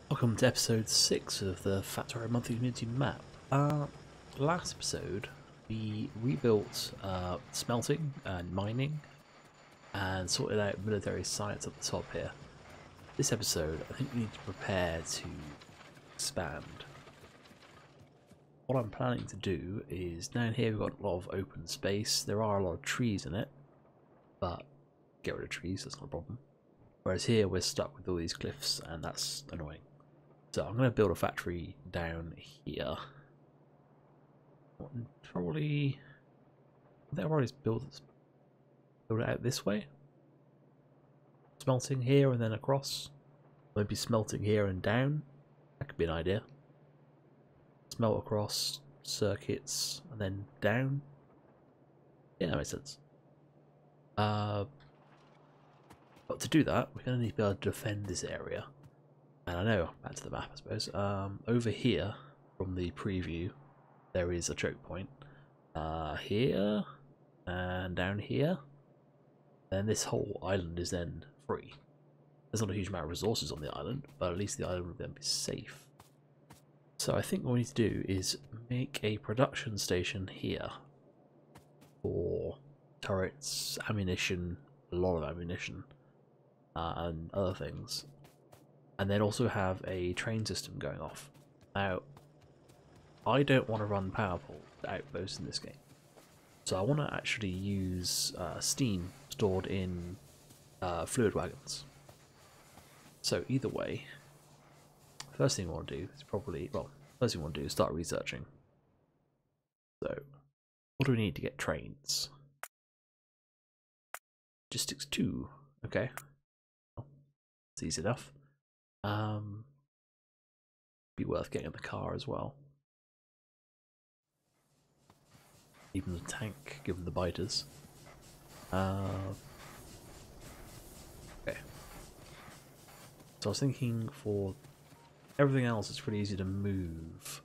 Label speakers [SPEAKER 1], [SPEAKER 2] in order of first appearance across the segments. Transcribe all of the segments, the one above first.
[SPEAKER 1] Welcome to episode 6 of the Factorio monthly community map. Last episode we rebuilt smelting and mining and sorted out military sites at the top here. This episode I think we need to prepare to expand. What I'm planning to do is down here we've got a lot of open space. There are a lot of trees in it, but get rid of trees, that's not a problem. Whereas here we're stuck with all these cliffs and that's annoying. So I'm going to build a factory down here. Probably, I think I've already built it out this way. Smelting here and then across. Maybe smelting here and down. That could be an idea. Smelt across, circuits, and then down. Yeah, that makes sense. But to do that, we're going to need to be able to defend this area. And I know, back to the map I suppose, over here from the preview there is a choke point here and down here, and this whole island is then free. There's not a huge amount of resources on the island, but at least the island will then be safe. So I think what we need to do is make a production station here for turrets, ammunition, a lot of ammunition, and other things. And then also have a train system going off. Now, I don't want to run power pole outposts in this game, so I want to actually use steam stored in fluid wagons. So either way, first thing I want to do is first thing I want to do is start researching. So, what do we need to get trains? Logistics 2, okay. Well, it's easy enough. Be worth getting the car as well. Even the tank, given the biters. Okay. So I was thinking for everything else, it's pretty easy to move.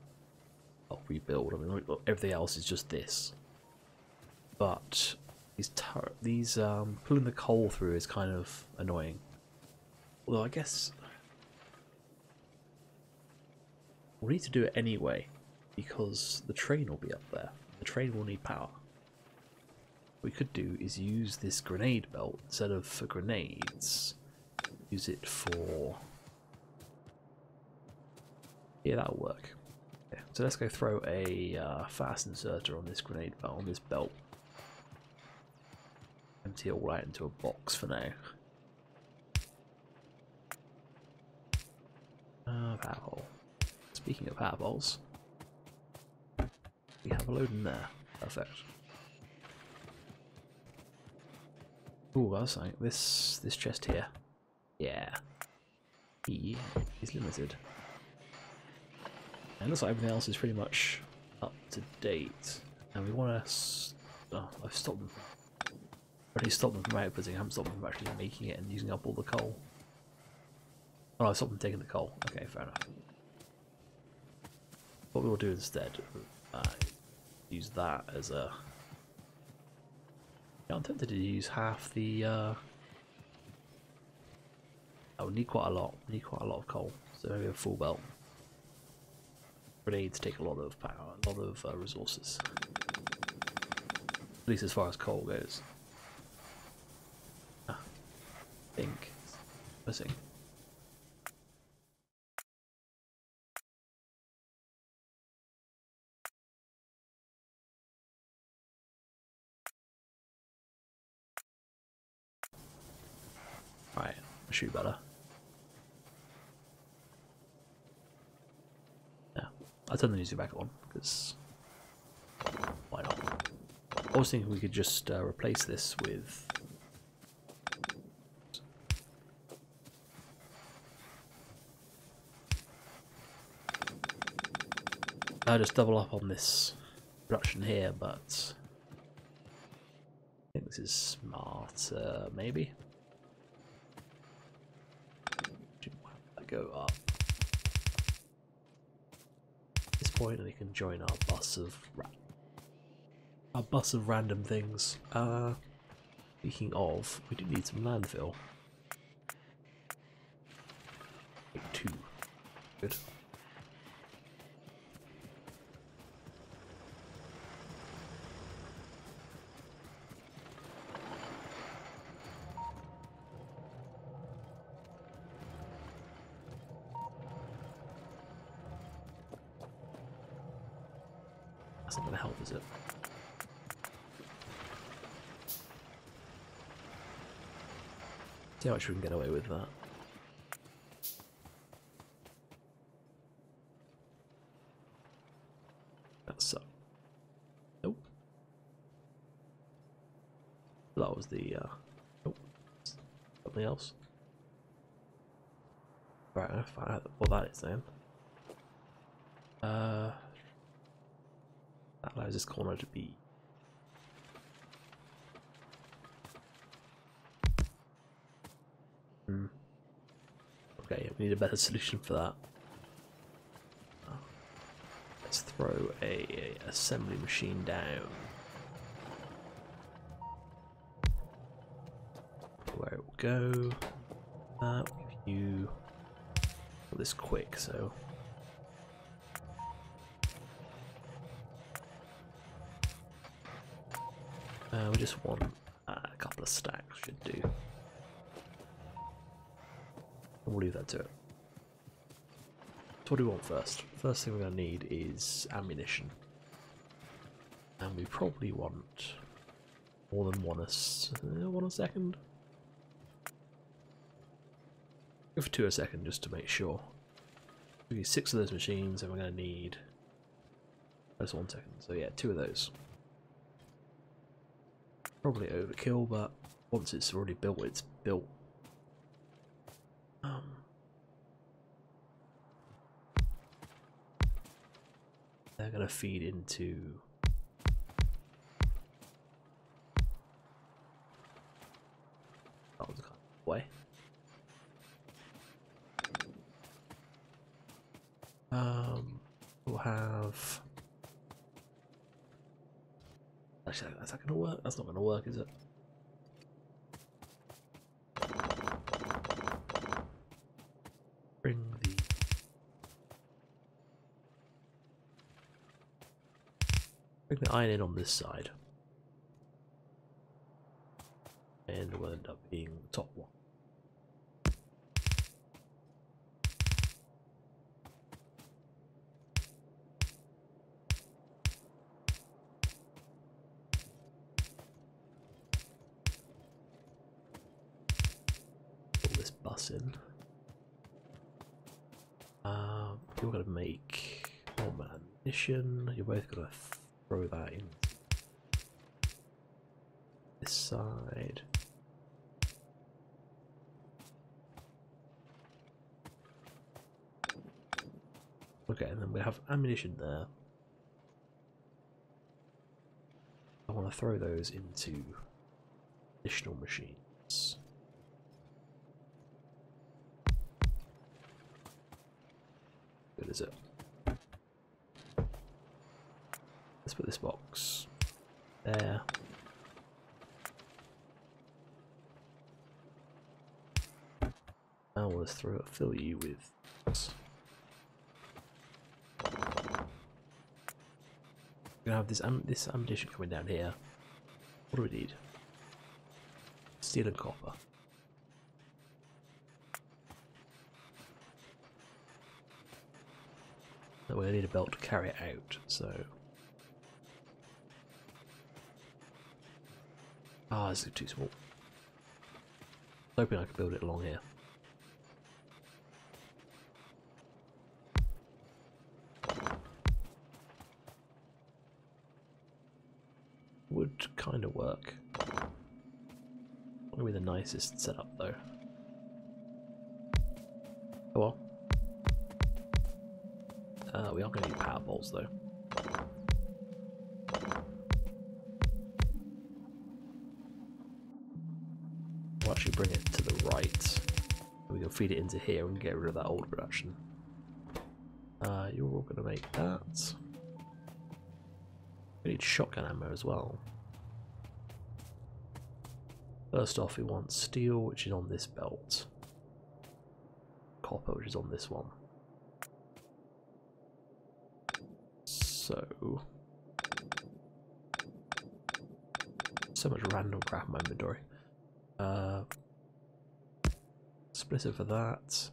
[SPEAKER 1] I'll rebuild. I mean, everything else is just this. But these pulling the coal through is kind of annoying. Although I guess we'll need to do it anyway, because the train will be up there. The train will need power. What we could do is use this grenade belt instead of for grenades. Use it for... yeah, that'll work. Okay, so let's go throw a fast inserter on this grenade belt, on this belt. Empty it all out into a box for now. Power pole. Speaking of power poles, we have a load in there. Perfect. Ooh, I was saying this chest here. Yeah, he is limited. And it looks like everything else is pretty much up to date. And we want to. Oh, I've stopped them. Already stopped them from outputting. I haven't stopped them from actually making it and using up all the coal. Oh, I've stopped them taking the coal. Okay, fair enough. What we will do instead, use that as a... yeah, I'm tempted to use half the... I would need quite a lot. Need quite a lot of coal, so maybe a full belt. Grenades take a lot of power, a lot of resources. At least as far as coal goes. I think it's missing. Right, I'll shoot better. Yeah, I'll turn the music back on, because why not? I was thinking we could just replace this with... I'll just double up on this production here, but I think this is smarter, maybe? Go up at this point, and we can join our bus of random things. Speaking of, we do need some landfill. Take 2. good. That's not going to help, is it? See how much we can get away with that. That's nope. That was the nope. Something else. Right, I'll find out what that is then. That allows this corner to be okay, we need a better solution for that. Let's throw a assembly machine down. Where it will go. We'll give you this quick, so we just want a couple of stacks should do. We'll leave that to it. So what do we want first? First thing we're going to need is ammunition. And we probably want more than one a second. Go for 2 a second just to make sure. We need 6 of those machines and we're going to need just 1 second. So yeah, 2 of those. Probably overkill, but once it's already built, it's built. They're going to feed into that was kind of way. We'll have. Actually, that's not going to work. That's not going to work, is it? Bring the iron in on this side, and we'll end up being the top one. Pull this bus in. You're going to make more ammunition. You're both going to throw that in this side. Okay, and then we have ammunition there. I want to throw those into additional machines. Good is it? Let's put this box there. Now let's fill you with this. We're gonna have this ammunition coming down here. What do we need? Steel and copper. So we're gonna need a belt to carry it out, so this is too small. I was hoping I could build it along here. Would kind of work. Not gonna be the nicest setup though. Oh well. We are going to need power poles though. We'll actually bring it to the right. We can feed it into here and get rid of that old production. You're all going to make that. We need shotgun ammo as well. First off, we want steel, which is on this belt. Copper, which is on this one. So much random crap in my inventory. Splitter for that.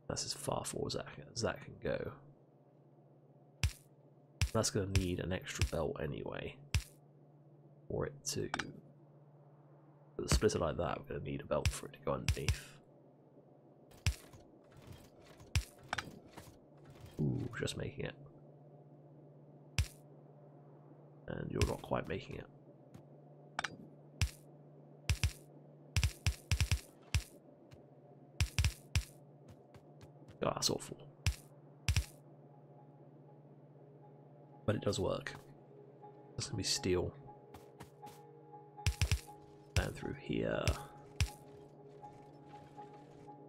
[SPEAKER 1] That's as far forward as that can go. That's going to need an extra belt anyway. For it to... With a splitter like that, we're going to need a belt for it to go underneath. Ooh, just making it. And you're not quite making it. Oh, that's awful. But it does work. That's going to be steel. Down through here.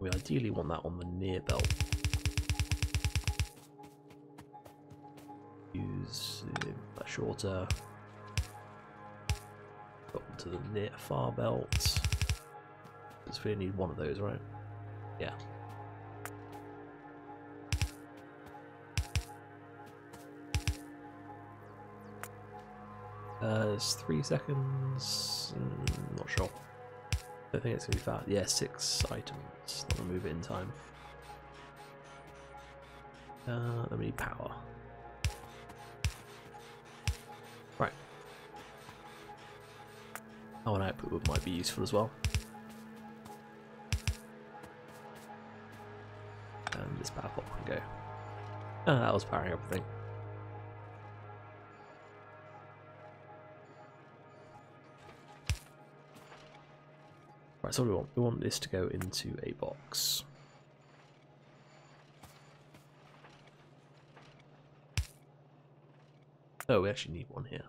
[SPEAKER 1] We ideally want that on the near belt. Use that shorter. Got onto the near far belt. Because we need one of those, right? Yeah. It's 3 seconds. Not sure. Don't think it's gonna be fast. Yeah, 6 items. Not gonna move it in time. Let me need power. Right. Oh, an output might be useful as well. And this power pop can go. That was powering everything. Right, so what we want this to go into a box. Oh, we actually need one here.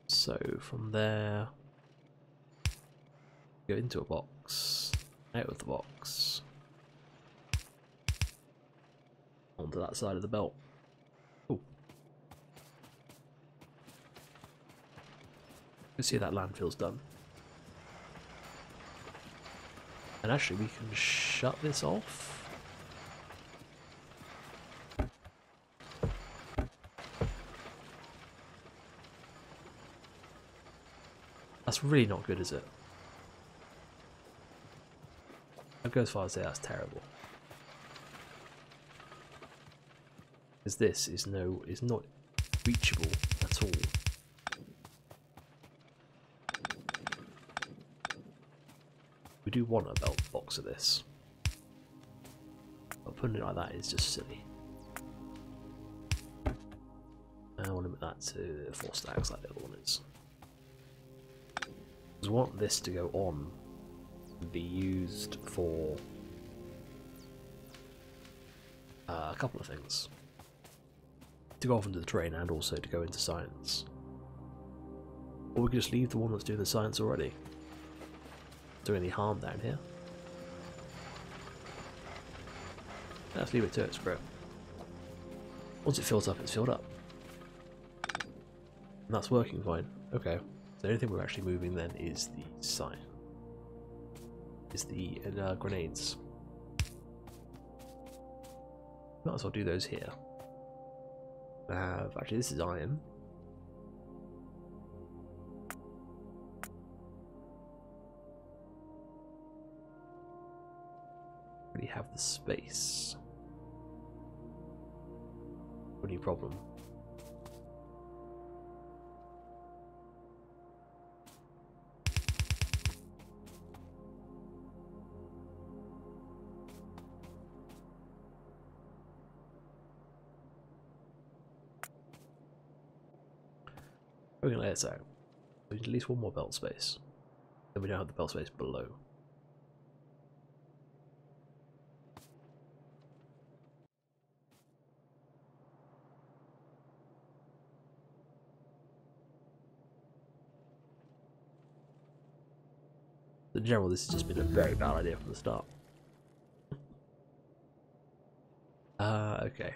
[SPEAKER 1] So from there, go into a box, out of the box, onto that side of the belt. Ooh. You can see that landfill's done. And actually we can shut this off. That's really not good, is it? I'd go as far as to say that's terrible. Because this is not reachable at all. We do want a belt box of this. But putting it like that is just silly. And I want to limit that to 4 stacks like the other one is. Because we want this to go on and be used for a couple of things. To go off into the terrain and also to go into science. Or we could just leave the one that's doing the science already. Do any harm down here? Let's leave it to its bro. Once it fills up, it's filled up. And that's working fine. Okay. The only thing we're actually moving then is the sign. Is the grenades. Might as well do those here. Actually, this is iron. Already have the space. Only problem. We're going to lay this out. We need at least one more belt space. Then we don't have the belt space below. In general, this has just been a very bad idea from the start. Okay.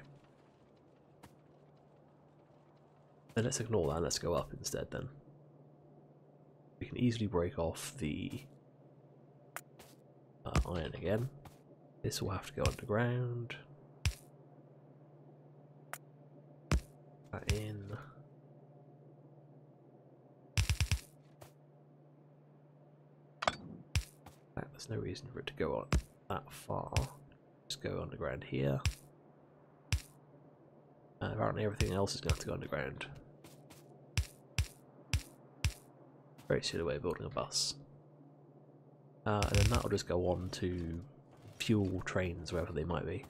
[SPEAKER 1] Then let's ignore that and let's go up instead then. We can easily break off the iron again. This will have to go underground. That in. There's no reason for it to go on that far. Just go underground here. Apparently everything else is going to have to go underground. Very silly way of building a bus. And then that'll just go on to fuel trains wherever they might be.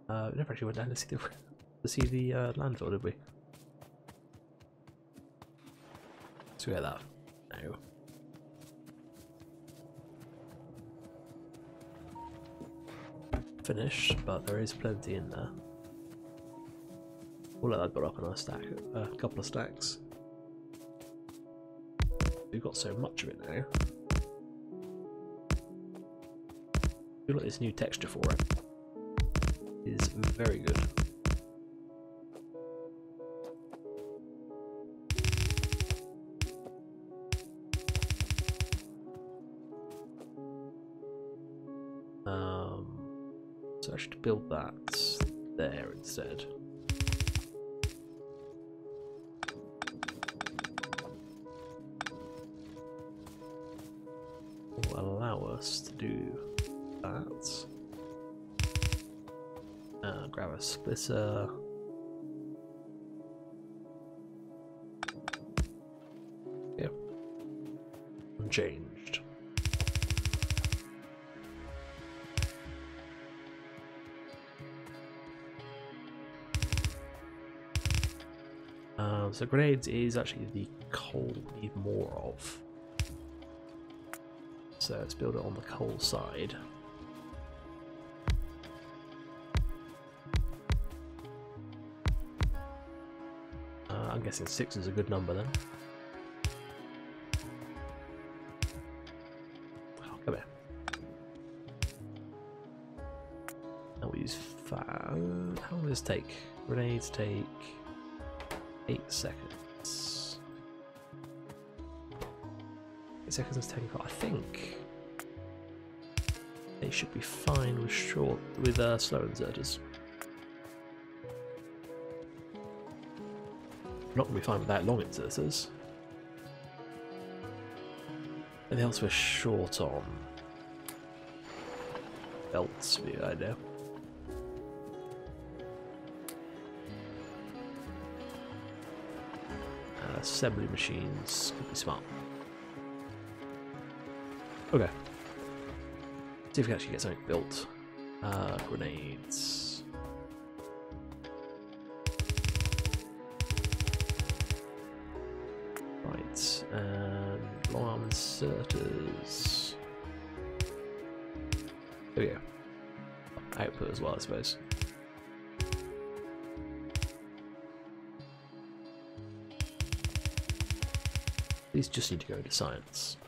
[SPEAKER 1] We never actually went down to see the landfill, did we? So we get that now. Finished, but there is plenty in there. We'll let that build up in our stack, a couple of stacks. We've got so much of it now. I feel like this new texture for it is very good. So I should build that there instead. Will allow us to do that. Grab a splitter. Yep. Unchanged. So grenades is actually the coal we need more of. So let's build it on the coal side. I'm guessing 6 is a good number then. Oh, come here. Now we use fire. How long does this take? Grenades take 8 seconds. 8 seconds is taking. I think they should be fine with slow inserters. Not gonna be fine with that long inserters. Anything else we're short on? Belts, would be a good idea. Assembly machines could be smart. Okay. See if we can actually get something built. Grenades. Right, and long arm inserters. There we go. Output as well, I suppose. These just need to go into science.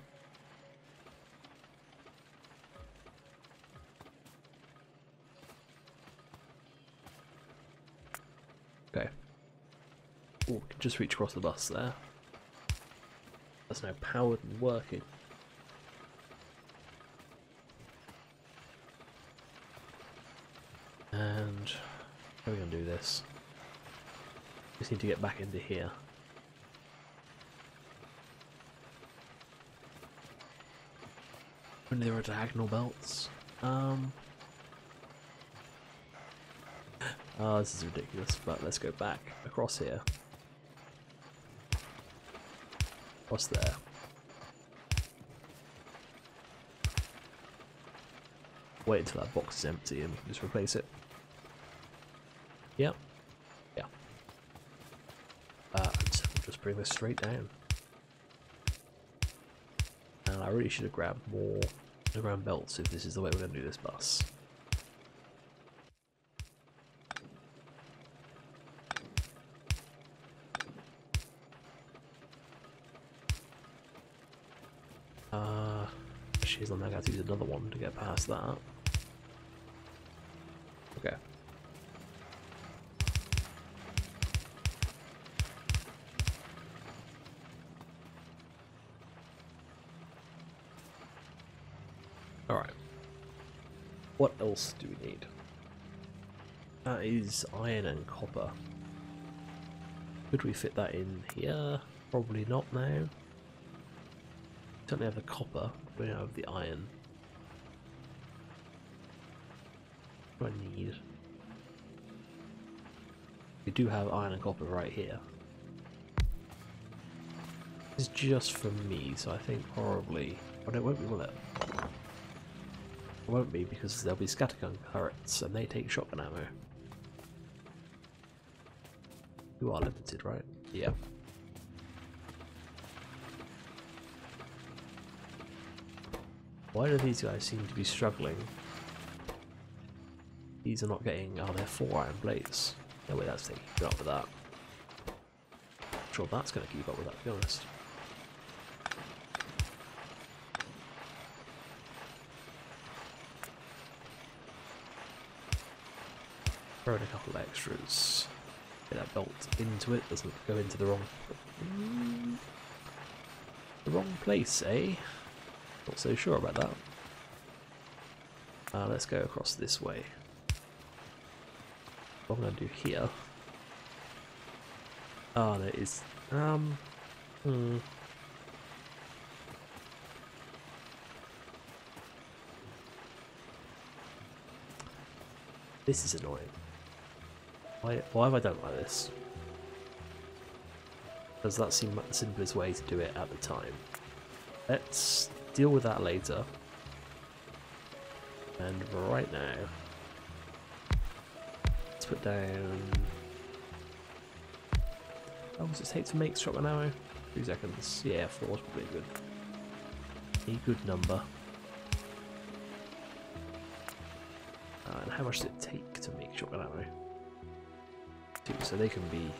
[SPEAKER 1] Okay. Oh, we can just reach across the bus there. That's now powered and working. And how are we going to do this? Just need to get back into here. When there are diagonal belts. Oh, this is ridiculous, but let's go back across here. Across there. Wait until that box is empty and we can just replace it. Yep. Yeah. Just bring this straight down. And I really should have grabbed more underground belts if this is the way we're going to do this bus. Jeez, I'm going to have to use another one to get past that. Okay. Alright. What else do we need? That is iron and copper. Could we fit that in here? Probably not now. Certainly have the copper, we don't have the iron. What do I need? We do have iron and copper right here. It's just for me, so I think probably... Oh, it won't be, will it? It won't be because there'll be scattergun turrets and they take shotgun ammo. You are limited, right? Yeah. Why do these guys seem to be struggling? These are not getting... Oh, they're 4 iron plates. No way that's taking up with that. I'm sure that's going to keep up with that, to be honest. Throw in a couple of extras. Get that belt into it, doesn't go into the wrong place, eh? Not so sure about that. Let's go across this way. What I'm going to do here... Oh, there is... This is annoying. Why have I done it like this? Does that seem like the simplest way to do it at the time? Let's deal with that later. And right now, let's put down... How long does it take to make shotgun ammo? 3 seconds. Yeah, 4 is probably good. A good number. And how much does it take to make shotgun ammo? 2, so they can be...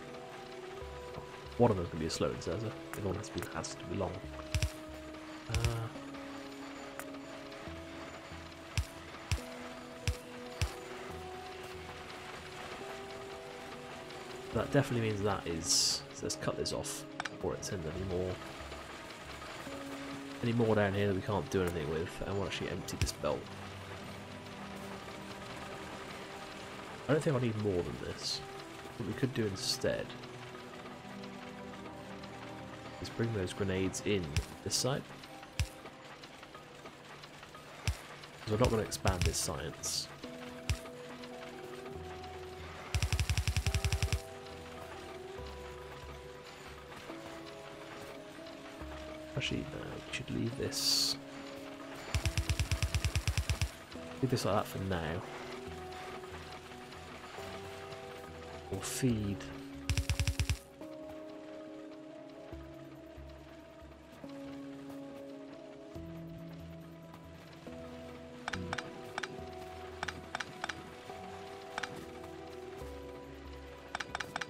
[SPEAKER 1] One of them can be a slow inserter. The other one has to be long. That definitely means that is... So let's cut this off before it sends any more down here that we can't do anything with. And we'll actually empty this belt. I don't think I need more than this. What we could do instead is bring those grenades in this side. Because we're not going to expand this science. Actually, no, we should leave this. Leave this like that for now. Or feed.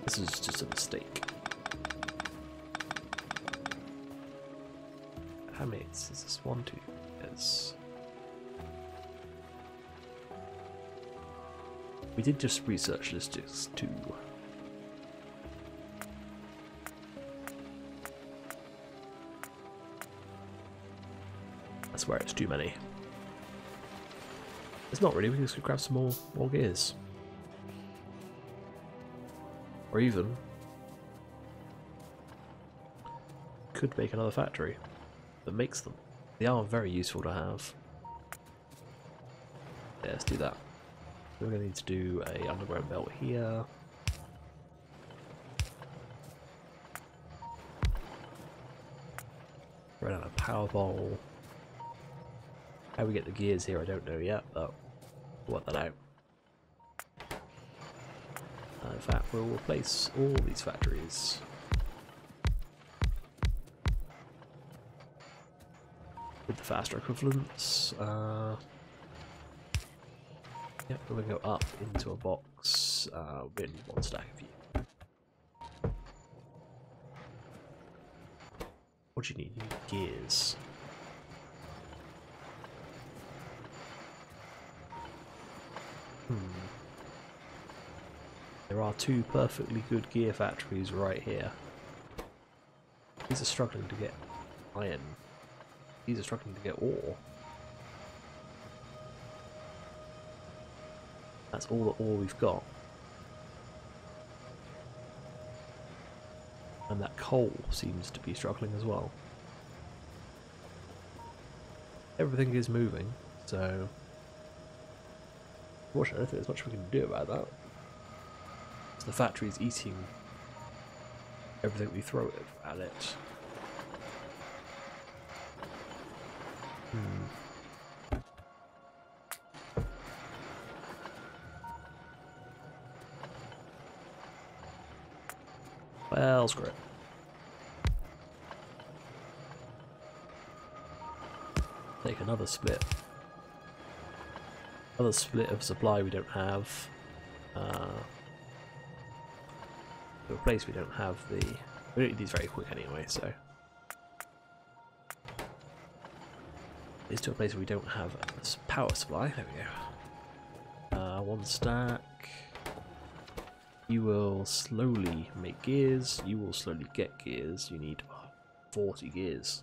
[SPEAKER 1] This is just a mistake. How many is this? 1, 2, yes. We did just research logistics too. That's where it's too many. It's not really, we can just grab some more gears. Or even could make another factory that makes them. They are very useful to have. Yeah, let's do that. We're going to need to do a underground belt here. Run out of power bowl. How we get the gears here I don't know yet, but we'll work that out. In fact, we'll replace all these factories. With the faster equivalents. Yep, we're going to go up into a box. We only need 1 stack of you. What do you need? You need gears. There are 2 perfectly good gear factories right here. These are struggling to get iron. These are struggling to get ore. That's all we've got. And that coal seems to be struggling as well. Everything is moving, so unfortunately I don't think there's much we can do about that. So the factory's eating everything we throw at it. Well, screw it. Take another split. Another split of supply we don't have. To a place we don't have the... We don't need these very quick anyway, so... It's to a place where we don't have a power supply. There we go. One stack. You will slowly make gears. You will slowly get gears. You need 40 gears.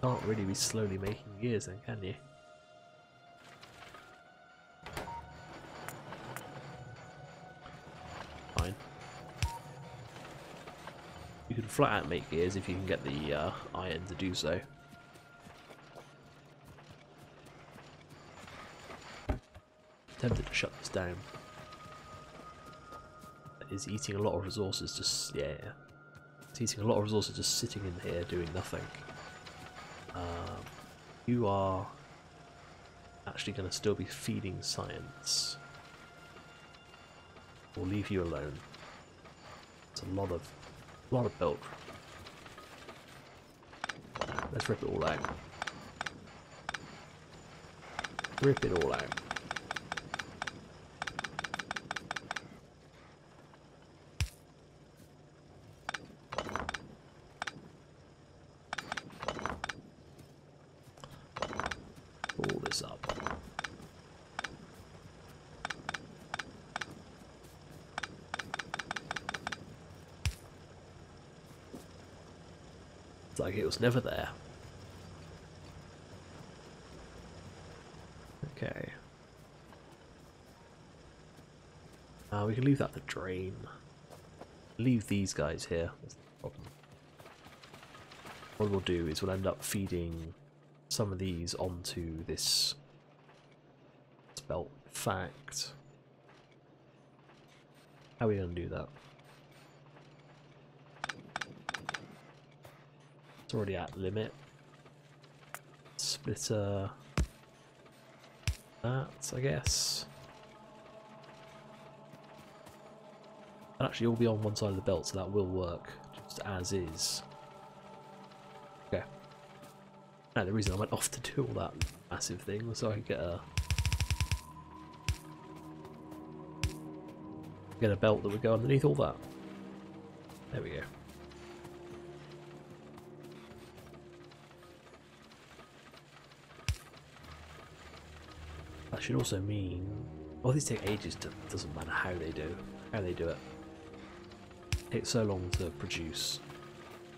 [SPEAKER 1] Can't really be slowly making gears then, can you? Fine. You can flat out make gears if you can get the iron to do so. Tempted to shut this down. It is eating a lot of resources, just it's eating a lot of resources just sitting in here doing nothing. You are actually going to still be feeding science. We'll leave you alone. It's a lot of bulk. Let's rip it all out. Rip it all out. Pull this up. It's like it was never there. Okay. We can leave that to drain. Leave these guys here. That's the problem. What we'll do is we'll end up feeding some of these onto this belt. Fact. How are we going to do that? It's already at limit. Splitter. That, I guess. And actually all be on one side of the belt, so that will work just as is. Okay. Now the reason I went off to do all that massive thing was so I could get a belt that would go underneath all that. There we go. That should also mean, well, these take ages to, doesn't matter how they do it. It takes so long to produce.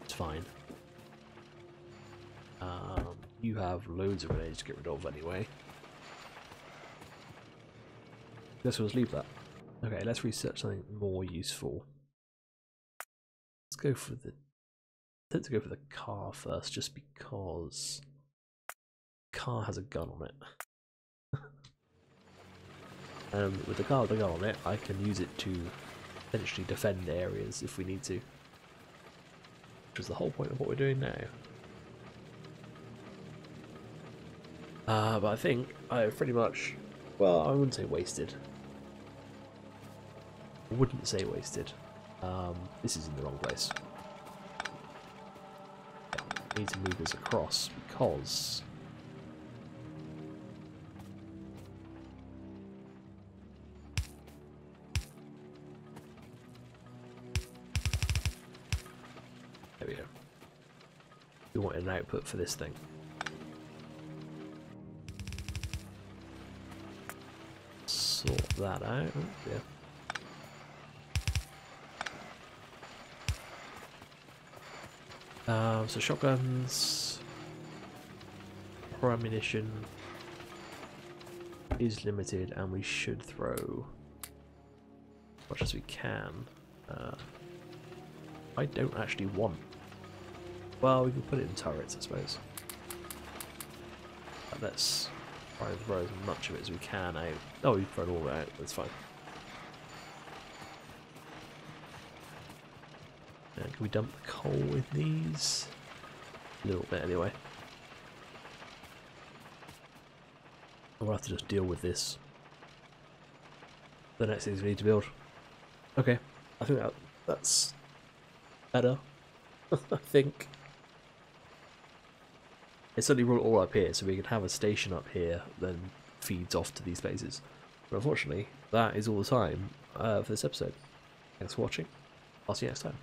[SPEAKER 1] It's fine. You have loads of grenades to get rid of anyway. Guess we'll just leave that. Okay, let's research something more useful. Let's go for the. Let's go for the car first, just because the car has a gun on it. With the car with a gun on it, I can use it to potentially defend areas if we need to. Which is the whole point of what we're doing now. But I think I've pretty much, well, I wouldn't say wasted. I wouldn't say wasted. This is in the wrong place. I need to move this across because there we go. We want an output for this thing. Sort that out. Oh, yeah. So shotguns, or ammunition, is limited, and we should throw as much as we can. I don't actually want. Well, we can put it in turrets, I suppose. But let's try and throw as much of it as we can out. Oh, we've thrown all of it out. That's fine. And can we dump the coal with these? A little bit, anyway. We'll have to just deal with this. The next things we need to build. Okay, I think that's better. I think. It's certainly brought it all up here, so we can have a station up here then feeds off to these places. But unfortunately, that is all the time for this episode. Thanks for watching. I'll see you next time.